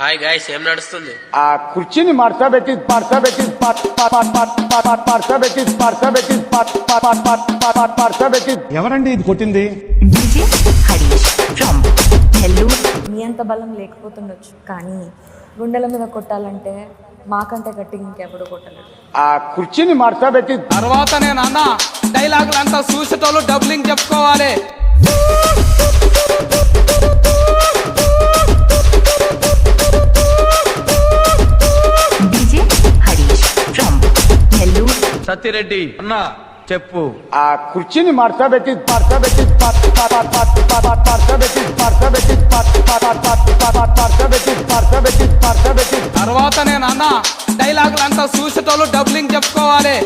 Hi guys, ఏం నడుస్తుంది? ఆ కుర్చీని మడతబెట్టి ఎవరండి ఇది కొట్టింది? మీ అంత బలం లేకపోతుండొచ్చు, కానీ గుండెల మీద కొట్టాలంటే మాకంటే గట్టిగా ఇంకెవడు కొట్టలేడు. ఆ కుర్చీని మడతబెట్టి తర్వాత నేను అన్న డైలాగులు అంతా చూసేటోళ్ళు డబ్లింగ్ చెప్పుకోవాలి. సత్యరెడ్డి అన్న చెప్పు. ఆ కుర్చీని మడతబెట్టి తర్వాత నేను అన్న డైలాగులు అంతా చూసేటోళ్ళు డబ్లింగ్ చెప్పుకోవాలి.